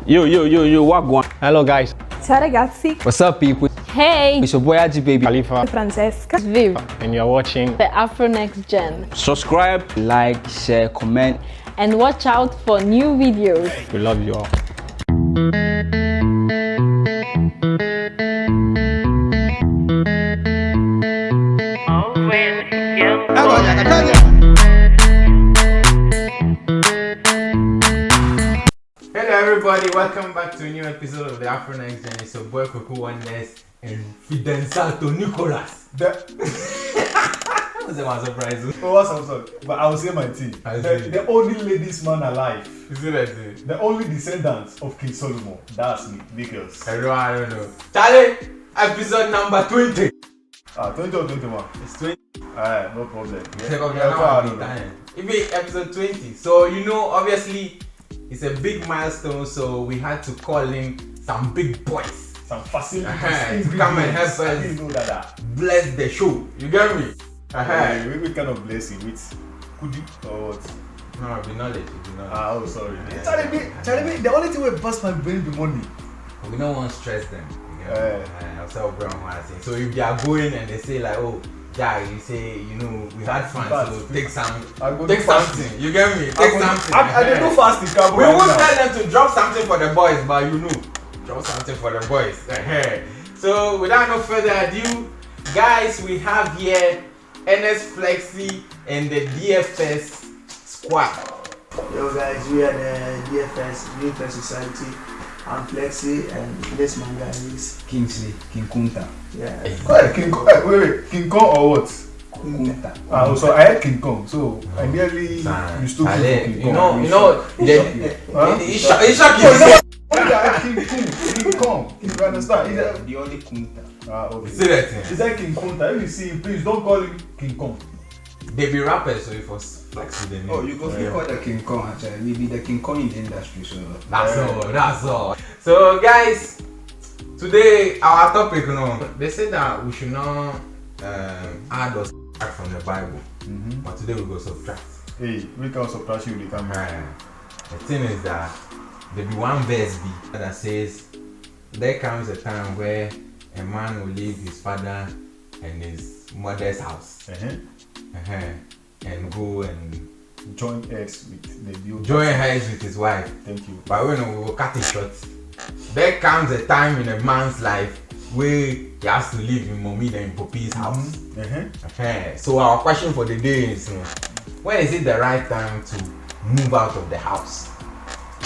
Yo, what going? Hello guys. Ciao ragazzi. What's up people? Hey. It's your boy Aji baby. Khalifa. Francesca. Viv. And you're watching The Afro Nextgen. Subscribe, like, share, comment. And watch out for new videos. We love you all. Hello everybody, welcome back to a new episode of the Afro Nextgen. It's your boy KWEKU WONDERZ and Fidenzato Nicholas. That was my surprise. Oh, what's up? But I will say my thing. The only ladies man alive. Is it that thing? The only descendants of King Solomon. That's NICKLES. I don't know. Charlie, episode number 20. 20 or 21? It's 20. Alright, no problem. It be episode 20. So you know, obviously, it's a big milestone. So we had to call in some big boys. Some facilities to come and help us bless the show. You get me? We kind of bless it with kudi or what? No, it'll be knowledge. Oh, sorry. Charlie, the only thing we bust my brain be money. We don't want to stress them. So if they are going and they say like, oh, yeah, you say, you know, we had fun, so take something. You get me? Take something. I didn't do fasting. We won't tell them to drop something for the boys, but you know, drop something for the boys. So without no further ado, guys, we have here Erney Flexy and the DFS squad. Yo guys, we are the DFS Society. I'm Flexy and this man guy is King Kunta. yeah. King Kong or what? Kunta. So I had King Kong, so I nearly mistook him for King Kong. You know, King Kong. You understand? The only Kunta. Okay. See that thing? Is that King Kunta? If you see him, please don't call him King Kong. They be rappers, so it was Flexy the name. Oh, you go call the King Kong actually. We be the King Kong in the industry, so That's all. So guys, today our topic, you know, they say that we should not add or subtract from the Bible, but today we go subtract. Hey, we can subtract you with the camera. The thing is that there be one verse that says, there comes a time where a man will leave his father and his mother's house and go and Join heads with the view. join hands with his wife. Thank you. But we will cut it short. There comes a time in a man's life where he has to live in mommy and Poppy's house. So our question for the day is, when is it the right time to move out of the house?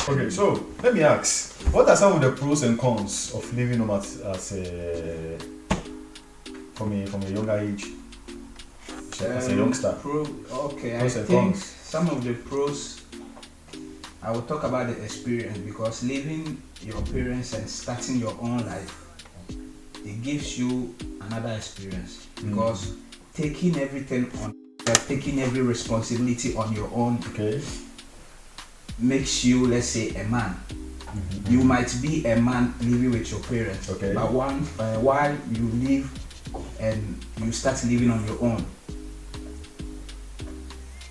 Okay, so let me ask, what are some of the pros and cons of living home from a younger age? As a youngster. I think some of the pros, I will talk about the experience, because leaving your parents and starting your own life, it gives you another experience, because taking everything on, taking every responsibility on your own, makes you, let's say, a man. You might be a man living with your parents, but while you live and you start living on your own,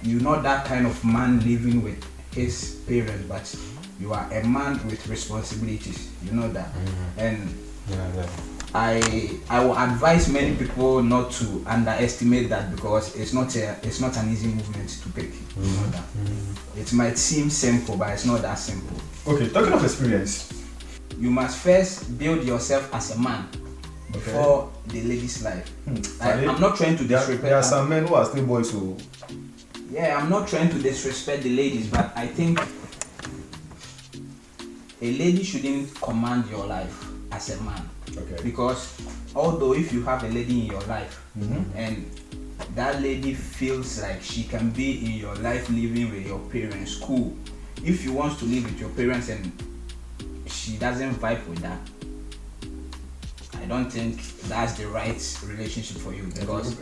you're not that kind of man living with his parents, but you are a man with responsibilities. You know that. And I will advise many people not to underestimate that, because it's not an easy movement to pick. You know that. It might seem simple, but it's not that simple. Okay, talking of experience, you must first build yourself as a man before the lady's life. I'm not trying to disrespect. There are some men who are still boys who. Yeah, I'm not trying to disrespect the ladies, but I think a lady shouldn't command your life as a man. Because although if you have a lady in your life and that lady feels like she can be in your life living with your parents, cool. If you want to live with your parents and she doesn't vibe with that, I don't think that's the right relationship for you, because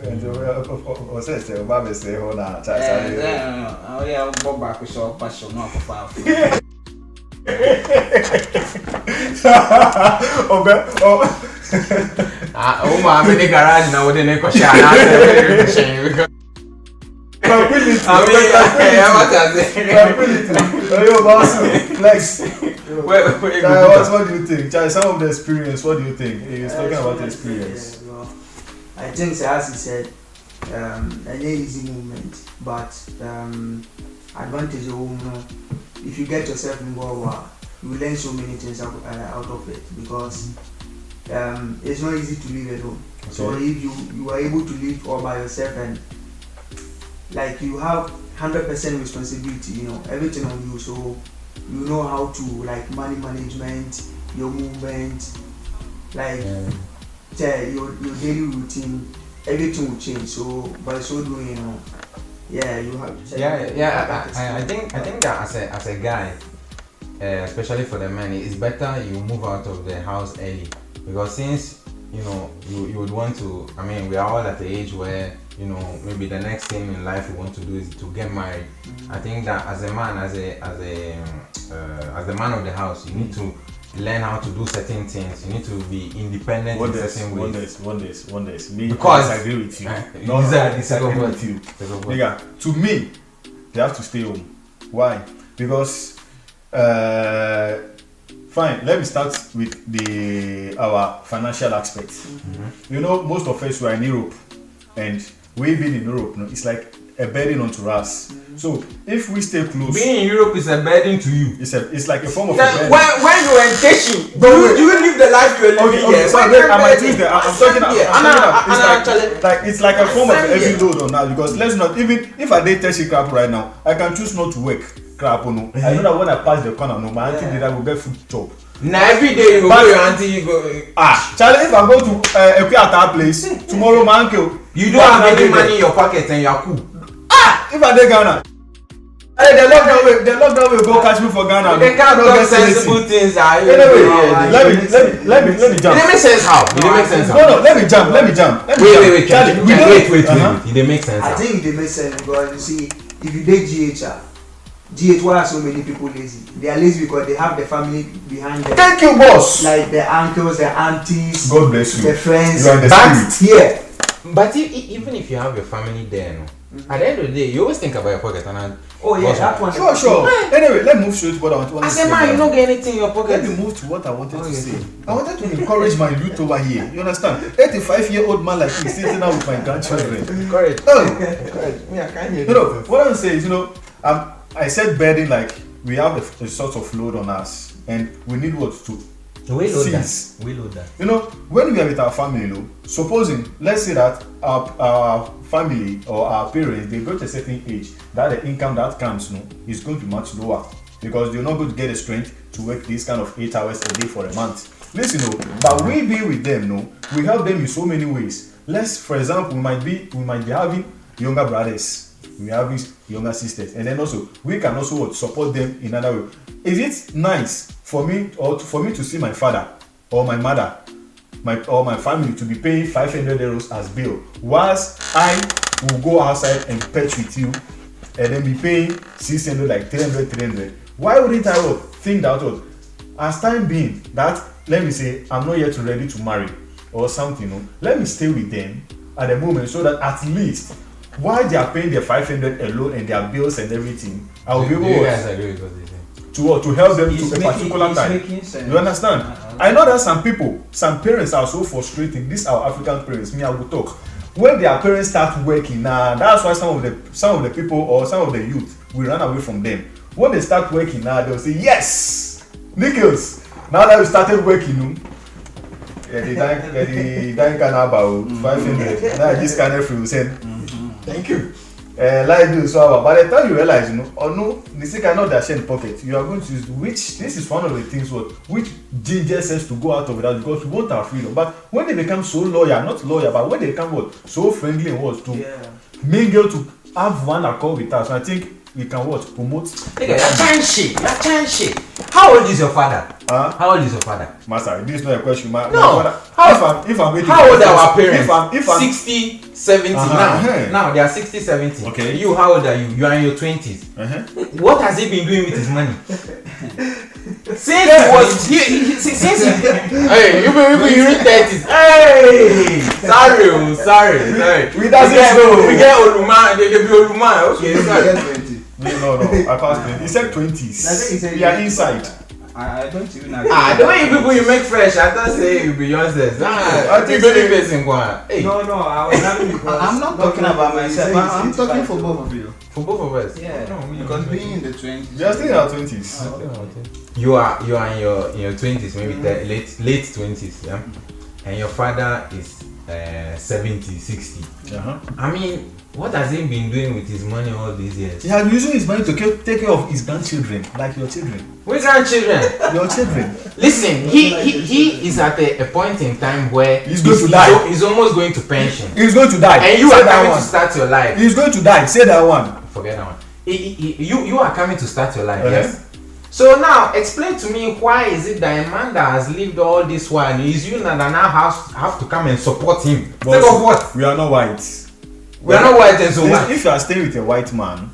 Flex. What do you think? Charlie, some of the experience, what do you think? He's talking about the experience. Well, I think, as he said, an easy movement, but advantage of if you get yourself involved, you learn so many things out of it, because it's not easy to live alone. Okay. So if you are able to live all by yourself, and like you have 100% responsibility, everything on you, so you know how to like money management, your movement, like your daily routine, everything will change. So by so doing, you have. I think that as a guy, especially for the men, it's better you move out of the house early, because since you would want to. I mean, we are all at the age where maybe the next thing in life we want to do is to get married. I think that as a man, as the man of the house, you need to learn how to do certain things. You need to be independent in certain ways. Wonders. Me, because I disagree with you. I disagree with you. Nigga, to me, they have to stay home. Why? Because fine, let me start with our financial aspects. Most of us were in Europe, and we being in Europe, it's like a burden onto us. So if we stay close, being in Europe is a burden to you. It's like a form of a burden. When you were in Teshi, do you live the life you are living here? So I'm talking about it's like a form of a heavy load on us, because let's not, even if I did Teshi crap right now, I can choose not to work. Crap, I know that when I pass the corner, my auntie did I will get food job. Now every day you go to your auntie, you go. Charlie, if I go to a that place tomorrow, my uncle, you don't have any money in your pocket and you are cool. If I dey Ghana, the lockdown will go catch me for Ghana. They can't do sensible things. Anyway, let me jump. It makes sense how? No, let me jump. Wait, Charlie, wait. It dey make sense. I think it makes sense because you see, if you date GH, why are so many people lazy? They are lazy because they have the family behind them. Thank you, boss. Like the uncles, the aunties, God bless you. The friends. You are the spirit. But even if you have your family there, at the end of the day, you always think about your pocket and that one. Sure. Anyway, let's move straight to what I want to say. As a man, you don't get anything in your pocket. Let me move to what I wanted to say. I wanted to encourage my youth over here. You understand? 85-year-old man like me sitting out with my grandchildren. Correct. Me, I can't hear. What I'm saying is, I said burden, like we have a sort of load on us, and we need what to cease. We load that. When we are with our family, supposing, let's say that our family or our parents, they go to a certain age, that the income that comes is going to be much lower, because they're not going to get the strength to work this kind of 8 hours a day for a month. Listen, but we be with them, we help them in so many ways. For example, we might be having younger brothers. We have these younger sisters, and then also we can also support them in another way. Is it nice for me to see my father or my mother, or my family to be paying 500 euros as bill, whilst I will go outside and patch with you, and then be paying 600, like 300? Why wouldn't I think that as time being that, let me say I'm not yet ready to marry or something, let me stay with them at the moment, so that at least while they are paying their 500 alone and their bills and everything, I will be able to help them to a particular time. You understand? I know that some parents are so frustrating. These are African parents. Me, I will talk. When their parents start working, that's why some of the people or some of the youth will run away from them. When they start working, they'll say, yes, NICKLES. Now that we started working, they don't about 500. Now this kind of free say, thank you. Like this, so by the time you realize, the cannot dash in pocket, you are going to use this is one of the things which gingers us to go out of that, because we want our freedom. But when they become so but when they become so friendly and to mingle, to have one accord with us, I think we can promote. You're trying shit. How old is your father? How old is your father? Master, this is not a question. My father, how old are our parents? If I'm 60, 70 now they are 60, 70. Okay. You, how old are you? You are in your 20s. What has he been doing with his money? Since hey, you reach 30s. Hey, sorry. We get Oluma. They be Oluma. Okay, sorry. No, I passed it. He said 20s. We are inside. I don't even agree. The way people you make fresh, I don't say you be yourself. I think very facing one. Hey. No, I was having because I'm not talking about myself. I'm talking for both of you. For both of us. Yeah. Because being in the 20s. We are still in our 20s. You are in your 20s, maybe late 20s, yeah. And your father is 70, 60. I mean, what has he been doing with his money all these years? He has been using his money to take care of his grandchildren, like your children. Which grandchildren? Your children. Listen, he is at a point in time where he's going to die. He's almost going to pension. He's going to die. And you are coming to start your life. He's going to die. Say that one. Forget that one. You are coming to start your life, yes? So now, explain to me why is it that a man that has lived all this while is you that now have to come and support him? Think of what? We are not white. We are not white, and so what? If you are staying with a white man,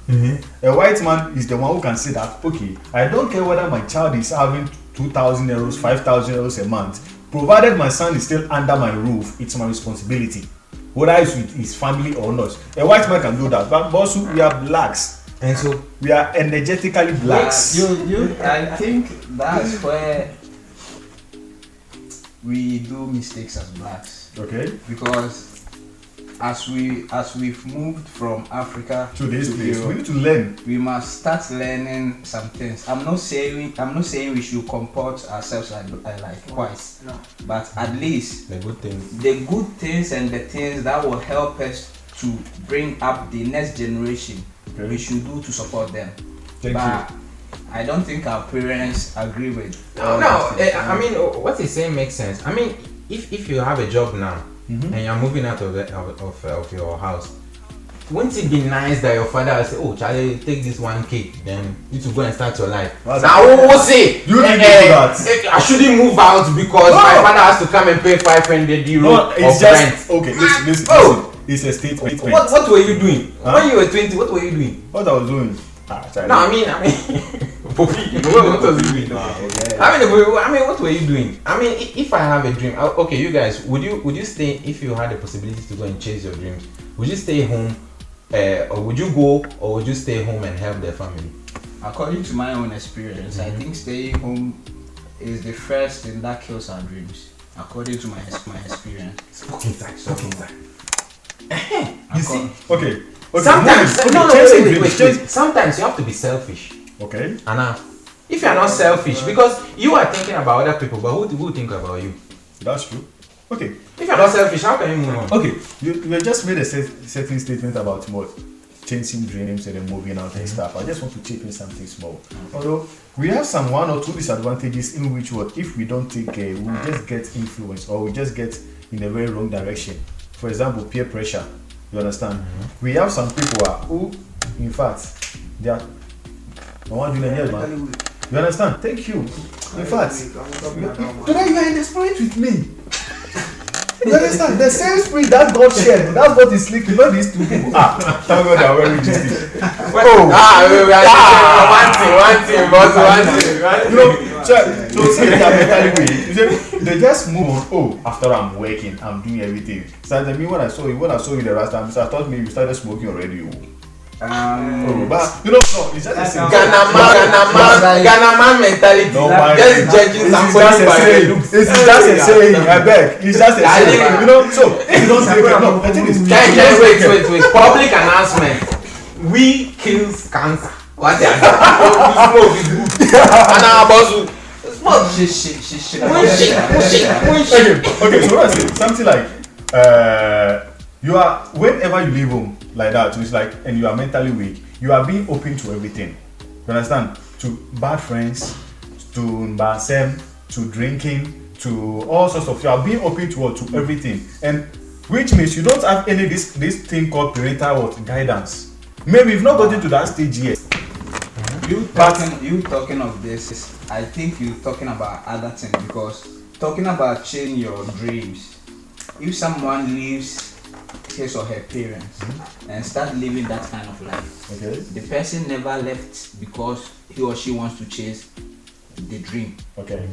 a white man is the one who can say that, okay, I don't care whether my child is having 2,000 euros, 5,000 euros a month, provided my son is still under my roof, it's my responsibility, whether it's with his family or not. A white man can do that, but also we are blacks. And so we are energetically blacks. I think that's where we do mistakes as blacks. Okay. Because as we've moved from Africa to this place, Europe, we need to learn. We must start learning some things. I'm not saying we should comport ourselves like whites. No. But at least the good things and the things that will help us to bring up the next generation. Okay. We should do to support them. But I don't think our parents agree with. No. I mean, what he's saying makes sense. I mean, if you have a job now and you're moving out of your house, wouldn't it be nice that your father will say, "Oh, Charlie, take this 1K, then you to go and start your life." Now, who will say I shouldn't move out because my father has to come and pay 500 euros of rent? Okay, listen. It's a statement. What were you doing? When you were 20, what were you doing? What I was doing? No, I mean, what was you doing? Okay. I mean, what were you doing? I mean, if I have a dream, okay, you guys, would you stay if you had the possibility to go and chase your dreams? Would you stay home, or would you go, or would you stay home and help the family? According to my own experience, I think staying home is the first thing that kills our dreams. According to my experience. Spoken inside. You see? Okay. Sometimes, wait. Sometimes you have to be selfish. Okay. And if you are not selfish, because you are thinking about other people, but who think about you? That's true. Okay. If you are not selfish, how can you move on? Okay. You just made a certain statement about what chasing dreams and then moving out and stuff. I just want to chip in something small. Although we have some one or two disadvantages in which if we don't take care, we just get influenced or we just get in a very wrong direction. For example, peer pressure. You understand? We have some people who, in fact, they are. You understand? Thank you. In fact, today you are in the spirit with me. You understand? The same spirit that God shared, that's what is sleeping. Not these two people. Thank God they are wearing this thing. One thing. So see, they are mentally weak. They just move on. After I'm working, I'm doing everything. So I mean, when I saw you the last time, so I thought maybe you started smoking already. But no, it's just a saying. Ghana man mentality. Just judging somebody by the looks. It's just a saying. I beg. It's just a saying. So if you don't say it, no. The thing is, wait. Public announcement. We kill cancer. What they are doing? Smoke is good. And our boss will smoke. Shit. Okay. So what I say, something like you are whenever you leave home like that, it's like, and you are mentally weak, you are being open to everything. You understand? To bad friends, to basem, to drinking, to all sorts of. You are being open to everything, and which means you don't have any this thing called parental guidance. Maybe you've not gotten to that stage yet. You talking of this, I think you're talking about other things, because talking about changing your dreams, if someone leaves his or her parents and start living that kind of life, okay, the person never left because he or she wants to chase the dream. Okay.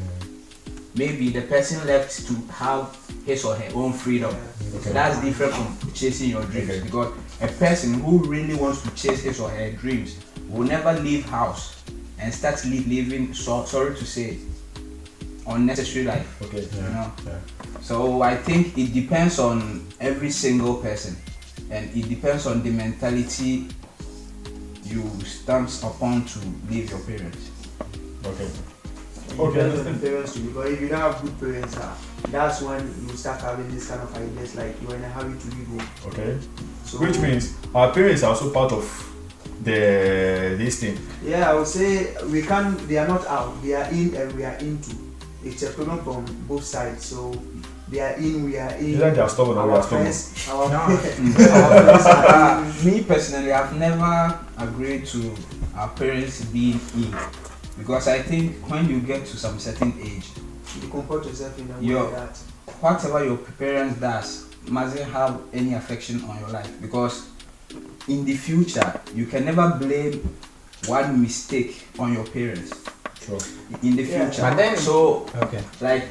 Maybe the person left to have his or her own freedom. Okay. So that's different from chasing your dreams. Okay. Because a person who really wants to chase his or her dreams will never leave house and start living, sorry to say, unnecessary life. Okay. You know. So I think it depends on every single person, and it depends on the mentality you stand upon to leave your parents. Okay. Depends on the parents too, because if you don't have good parents, that's when you start having this kind of ideas like you're in a hurry to leave home. Okay. So, Which means our parents are also part of this thing. yeah, I would say they are not out, they are in and we are into. It's a problem from both sides. So they are in, we are in. Either they are stubborn or we are stubborn. Me personally, I've never agreed to our parents being in, because I think when you get to some certain age, you comport yourself in a way that whatever your parents does mustn't have any affection on your life, because in the future you can never blame one mistake on your parents. Sure. In the future. But then, so okay. like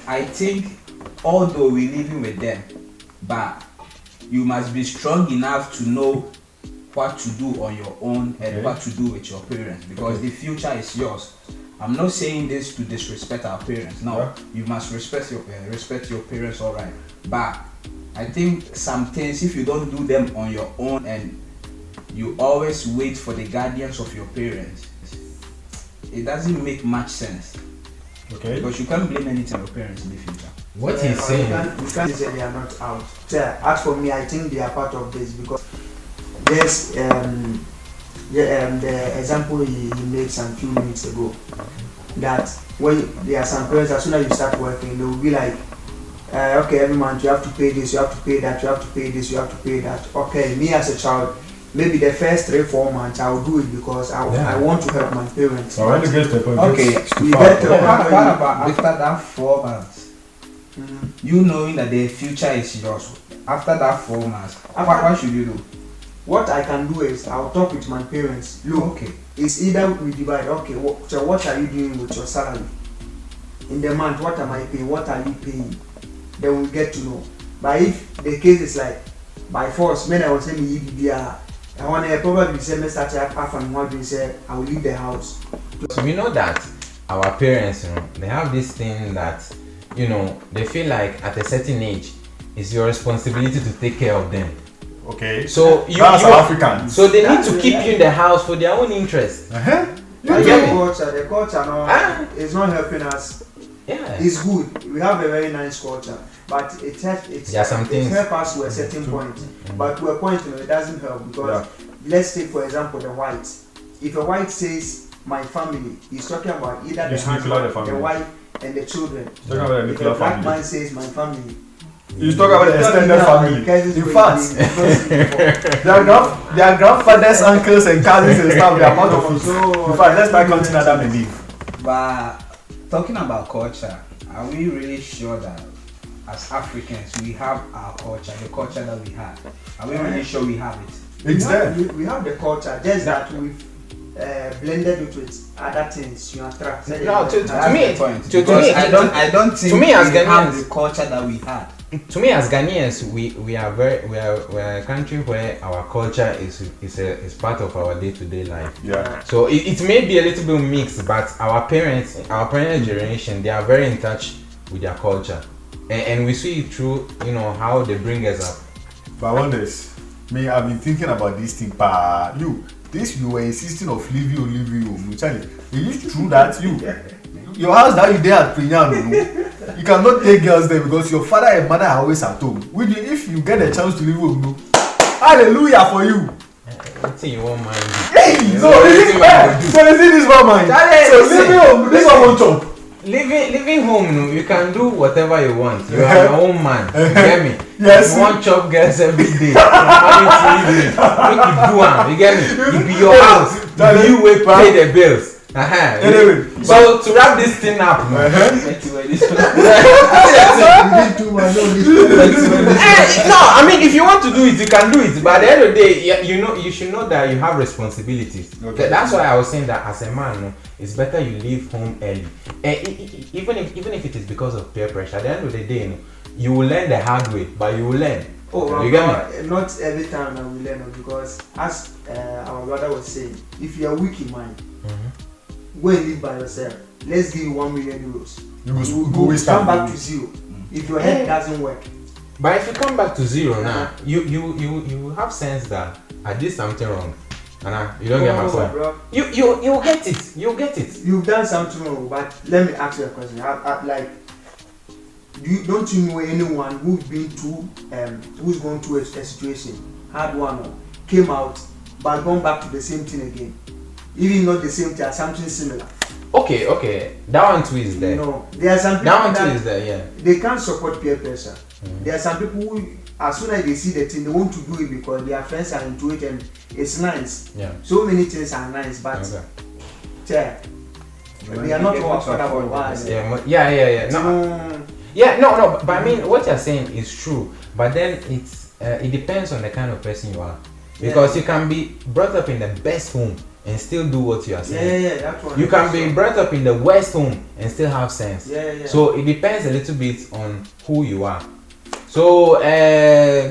I think although we're living with them, but you must be strong enough to know what to do on your own and what to do with your parents, because the future is yours. I'm not saying this to disrespect our parents. No, you must respect your parents, all right. But I think some things, if you don't do them on your own and you always wait for the guidance of your parents, it doesn't make much sense. Okay. Because you can't blame anything on your parents in the future. What he's saying. you can't say they are not out. As for me, I think they are part of this, because there's the example he made some few minutes ago, that when there are some parents, as soon as you start working, they will be like, okay, every month you have to pay this, you have to pay that, you have to pay this, you have to pay that. Okay, me as a child, maybe the first 3-4 months I will do it because I want to help my parents. So when you get to the point, Okay, what about after that 4 months? You knowing that the future is yours. After that 4 months, what should you do? What I can do is I'll talk with my parents. Look, okay, it's either we divide. Okay, so what are you doing with your salary in the month? What am I paying? What are you paying? Then we get to know. But if the case is like by force, when I was saying I want to probably say me start half and what they say I will leave the house. So we know that our parents, they have this thing that, they feel like at a certain age, it's your responsibility to take care of them. Okay. So that's Africans. So they need to keep you in the house for their own interest. The culture is not helping us. Yeah. It's good. We have a very nice culture, but it helps us to a certain point. But to a point, it doesn't help, because let's take for example the white. If a white says my family, he's talking about either the husband, the wife, and the children. If a black man says my family, you talk about the extended family. In fact, their grandfathers, uncles, and cousins and stuff, they are part of it. In fact, let's start counting Adam and Eve. But talking about culture, are we really sure that as Africans we have our culture, the culture that we have? Are we really sure we have it? It's there. We have the culture, just that we've blended it with other things. You attract. No, to me, I don't think we have the culture that we had. To me, as Ghanaians, we are a country where our culture is part of our day-to-day life. Yeah. So it may be a little bit mixed, but our parents generation, they are very in touch with their culture, and we see it through how they bring us up. But WONDERZ, I've been thinking about this thing. You were insisting of leaving home. Charlie, is it true that your house that you there at Prinyano? You cannot take girls there because your father and mother are always at home. If you get a chance to leave home, hallelujah for you. I think you won't mind. Hey, so you see this one mind. So leaving home, this one won't chop. Living home, you can do whatever you want. You are your own man. You get me? Yes. You want chop girls every day. Money to evening. Make you do them. You get me? You be your house. You will pay the bills. Anyway, so to wrap this thing up, no, I mean, if you want to do it, you can do it. But at the end of the day, you should know that you have responsibilities. Okay. That's why I was saying that as a man, it's better you leave home early. Even if it is because of peer pressure, at the end of the day, you will learn the hard way, but you will learn. Oh, you get me? Not every time I will learn, because as our brother was saying, if you are weak in mind, go and live by yourself. Let's give you 1 million euros. You go come back to zero if your head doesn't work. But if you come back to zero now, you have sense that I did something wrong. And you don't get my point. Bro. You'll get it. You'll get it. You've done something wrong, but let me ask you a question. Don't you know anyone who's been through who's gone through a situation, had one or came out, but gone back to the same thing again? Even not the same thing, something similar. Okay. That one too is there. No, there are some people That one too is there, yeah. They can't support peer pressure. There are some people who, as soon as they see the thing, they want to do it because their friends are into it and it's nice. Yeah. So many things are nice, but they are not all affordable. No. But I mean, what you're saying is true. But then it depends on the kind of person you are, because you can be brought up in the best home and still do what you are saying. That's what you can be brought up in the worst home and still have sense. So it depends a little bit on who you are. So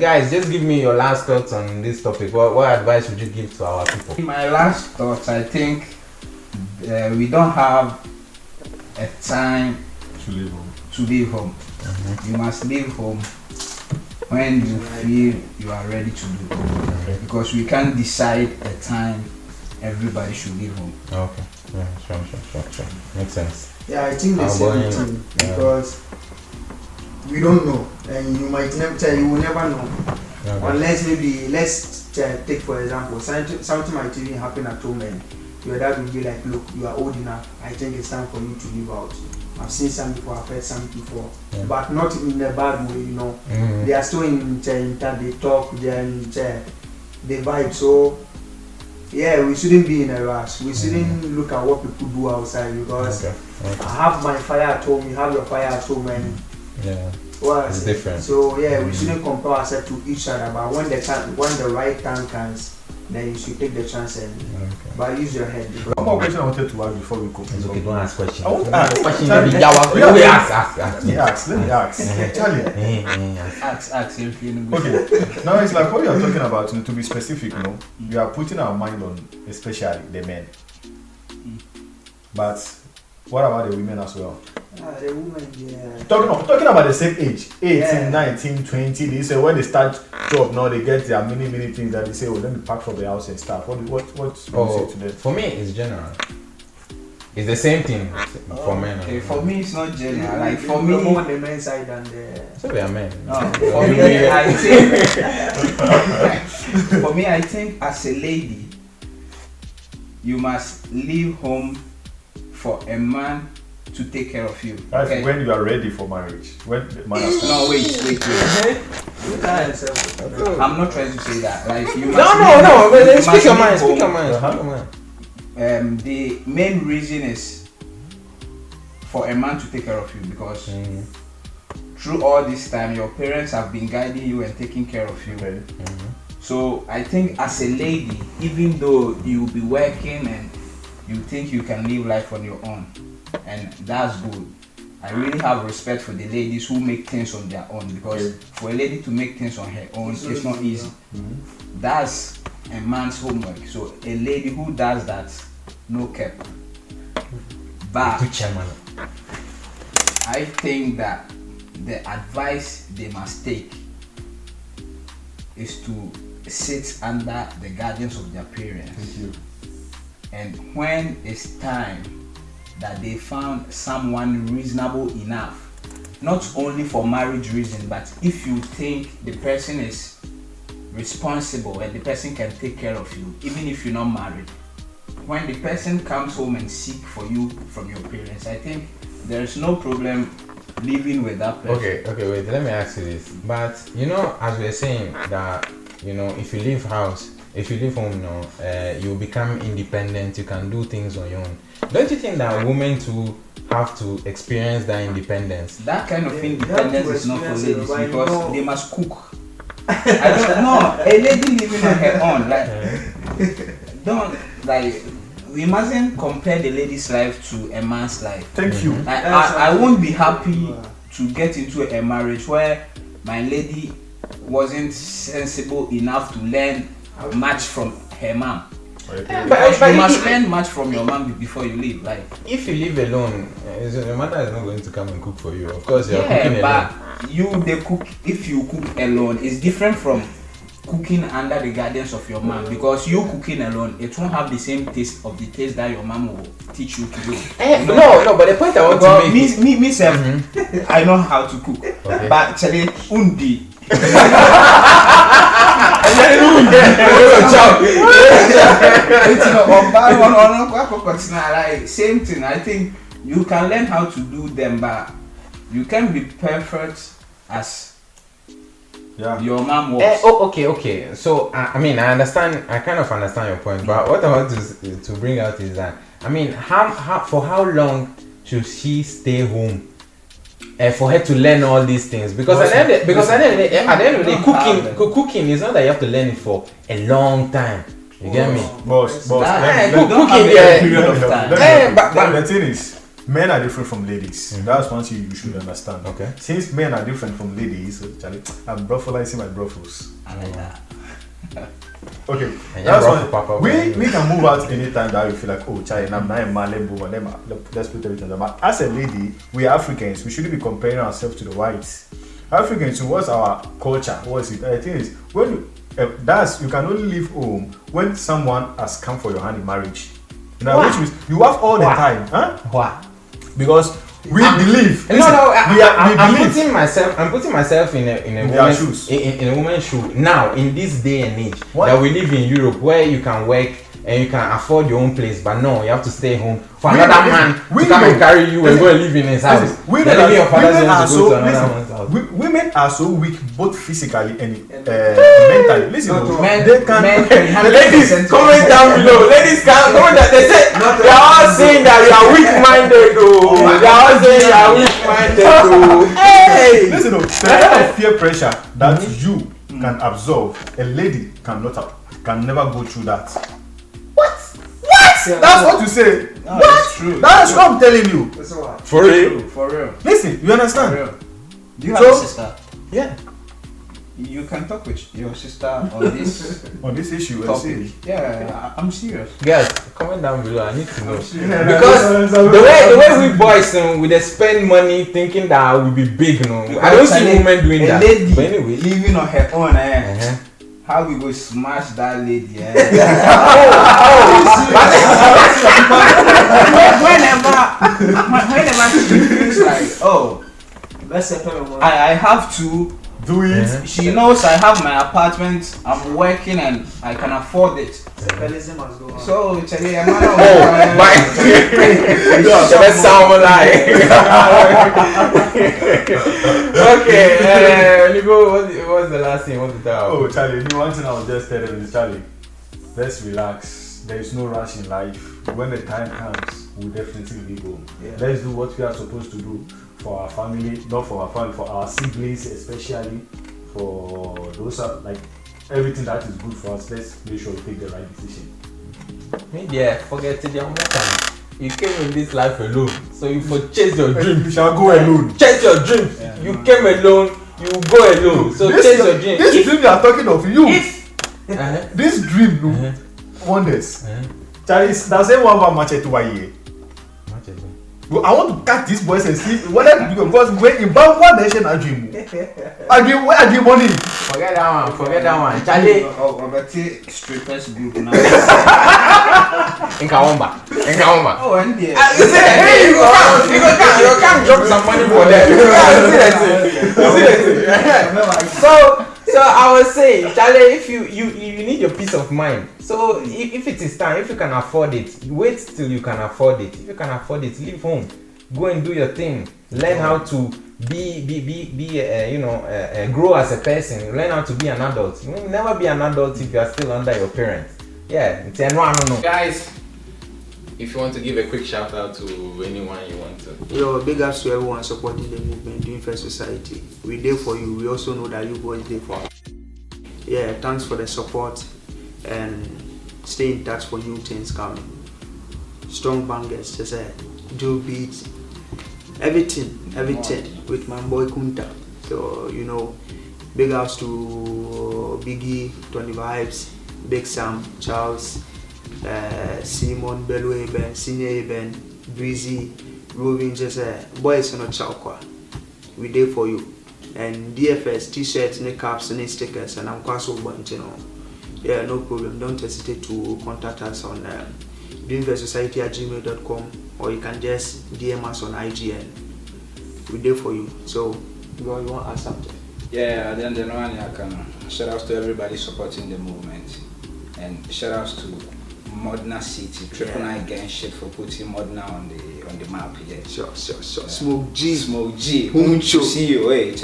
guys, just give me your last thoughts on this topic. What advice would you give to our people? My last thoughts, I think we don't have a time to leave home. You must leave home when you feel you are ready to leave home, because we can't decide the time everybody should leave home. Okay. Yeah, sure. Makes sense. Yeah, I think the same thing, because we don't know, and you might never tell. You will never know, unless maybe let's take for example something might even happen at home and your dad will be like, look, you are old enough. I think it's time for you to leave out. I've seen some before, I've heard some before, but not in a bad way, you know. They are still in that they talk, they are in they vibe. So yeah, we shouldn't be in a rush. We shouldn't look at what people do outside, because I have my fire at home, you have your fire at home, and it's different. So yeah, we shouldn't compare ourselves to each other. But when the right time comes, then you should take the chance and but use your head. One more question I wanted to ask before we go. It's okay, don't ask questions. I want to ask. Let me ask. Charlie. Ask if you know. Okay. Now it's like what you are talking about, to be specific, we are putting our mind on especially the men. But what about the women as well? The women, Talking about the same age, 18, 19, 20, they say when they start job now, they get their many things that they say, let me pack from the house and stuff. What do you say to them? For me, it's general. It's the same thing for men. Okay, for me, it's not general. Like for me, more on the men's side than the. So we are men. No, for me, I think. For me, I think as a lady, you must leave home for a man to take care of you. That's when you are ready for marriage. When the man has No, wait. I'm not trying to say that. Like you must. No. But speak your mind. The main reason is for a man to take care of you, because through all this time your parents have been guiding you and taking care of you. So I think as a lady, even though you'll be working and you think you can live life on your own, and that's good, I really have respect for the ladies who make things on their own, because for a lady to make things on her own, it's not easy. That's a man's homework. So a lady who does that, no cap. But I think that the advice they must take is to sit under the guidance of their parents. Thank you. And when it's time that they found someone reasonable enough, not only for marriage reason, but if you think the person is responsible and the person can take care of you, even if you're not married, when the person comes home and seek for you from your parents, I think there's no problem living with that person. Okay, wait, let me ask you this. But as we're saying that, if you leave home now, you become independent, you can do things on your own. Don't you think that women too have to experience that independence? That kind of independence is not for ladies, because they must cook. I don't know. A lady living on her own, we mustn't compare the lady's life to a man's life. Thank you. I won't be happy to get into a marriage where my lady wasn't sensible enough to learn much from her mom. But you must learn much from your mom before you leave. Like if you live alone, your mother is not going to come and cook for you. Of course, you're cooking alone. But they cook. If you cook alone, it's different from cooking under the guidance of your mom, because you cooking alone, it won't have the same taste of the taste that your mom will teach you to do. No, but the point I want to make myself, I know how to cook, but actually undi. Same thing. I think you can learn how to do them, but you can't be perfect as your mom was. Okay. So I mean, I kind of understand your point, but what I want to bring out is that, I mean, for how long should she stay home for her to learn all these things? Because at the end of the day, cooking is not that you have to learn it for a long time. You get me? Boss. Cooking period of time. But the thing is, men are different from ladies. That's one thing you should understand. Okay. Since men are different from ladies, Charlie, I'm brothalizing my brothels. I like that. Okay. That's one. We can move out anytime that we feel like, oh, Charlie, I'm not a man, let's put everything on. But as a lady, we are Africans. We shouldn't be comparing ourselves to the whites. Africans, what's our culture? What's it? I think is when you can only leave home when someone has come for your hand in marriage. You know, which means you have all the time, huh? Why? Because we believe. I'm putting myself in a woman's shoe now in this day and age that we live in Europe, where you can work and you can afford your own place, but no, you have to stay home for another man to come and carry you and go and live in his house. Women are so weak, both physically and mentally. Listen, ladies, comment down below. Ladies, comment that they say they are all saying that you are weak-minded, though. They are all saying you are weak-minded, though. Hey, listen, the kind of peer pressure that you can absorb, a lady can never go through that. That's what you say. No, what? True. That's what I'm telling you. For real. Listen, you understand? For real. Do you have a sister? Yeah. You can talk with your sister on this on this issue. topic. Yeah, I'm serious. Guys, comment down below. I need to know because the way we boys we spend money thinking that we'll be big. No, I don't see women doing that. Lady but anyway, living on her own. How we go smash that lady? Whenever she feels like, oh, I have to do it. She knows I have my apartment. I'm working and I can afford it. So, Charlie, I'm not. Oh, my! That sound like. Okay, Nico, what's the last thing you want to tell? Oh, Charlie, one thing I was just telling you, Charlie, let's relax. There is no rush in life. When the time comes, we'll definitely go. Yeah. Let's do what we are supposed to do for our family, not for our family, for our siblings, especially for those like everything that is good for us. Let's make sure we take the right decision. Yeah, forget it. You came in this life alone, so you for chase your dreams. You shall go alone. Chase your dreams. Yeah, you came alone. You go alone. So chase your dreams. This dream you are talking of, you. This dream, wonders. Charlie, that's the one about match to year. I want to catch these boys and see whether because when in Bangladesh nation I dream money. Forget that one. Charlie. Strippers group now. In Kawamba. Oh, and hey, you can't drop some money for them. So I was saying, Charlie, if you need your peace of mind. So if it is time, if you can afford it, wait till you can afford it. If you can afford it, leave home, go and do your thing. Learn how to grow as a person. Learn how to be an adult. You will never be an adult if you are still under your parents. Yeah, it's no. Guys, if you want to give a quick shout out to anyone you want to. Yo, big ups to everyone supporting the movement, doing Fair Society. We're there for you. We also know that you boys there for us. Yeah, thanks for the support and stay in touch for new things coming. Strong bangers, just do beats, everything with my boy Kunta. So big ups to Biggie, Tony Vibes, Big Sam, Charles, Simon, Bello Eben, Senior Eben, Breezy, Roving, just boys on a chakwa. We there for you. And DFS, t-shirts, caps, and stickers, and I'm quite so bunch, Yeah, no problem. Don't hesitate to contact us on leavingthenest@gmail.com, or you can just DM us on IGN. We're there for you. So, you want to ask something? Yeah, then the one I can shout outs to everybody supporting the movement, and shout outs to Modena City, Triple Nine Gang shit for putting Modena on the map. Yeah, sure. Smoke G. Who see you? Hey,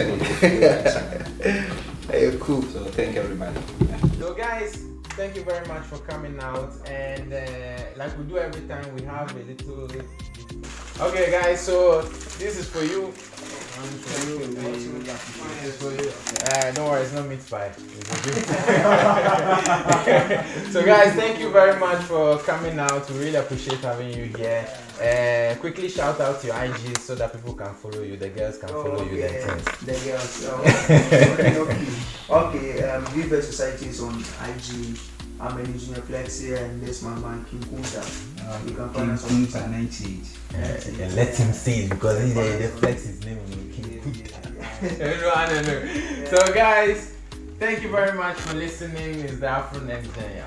Hey, cool. So thank everybody. Yeah. So guys, thank you very much for coming out, and like we do every time, we have a little. Okay, guys, so this is for you. Don't worry, it's not meat pie. So guys, thank you very much for coming out. We really appreciate having you here. Quickly shout out your IG so that people can follow you, the girls can follow you. The girls. Okay. Viva Society is on IG. I'm Erney Flexy, and this my man Kunta. You can find us on Kunta 98. And let him say it because the flex his name. I don't know. So guys, thank you very much for listening. It's the Afro Nextgen.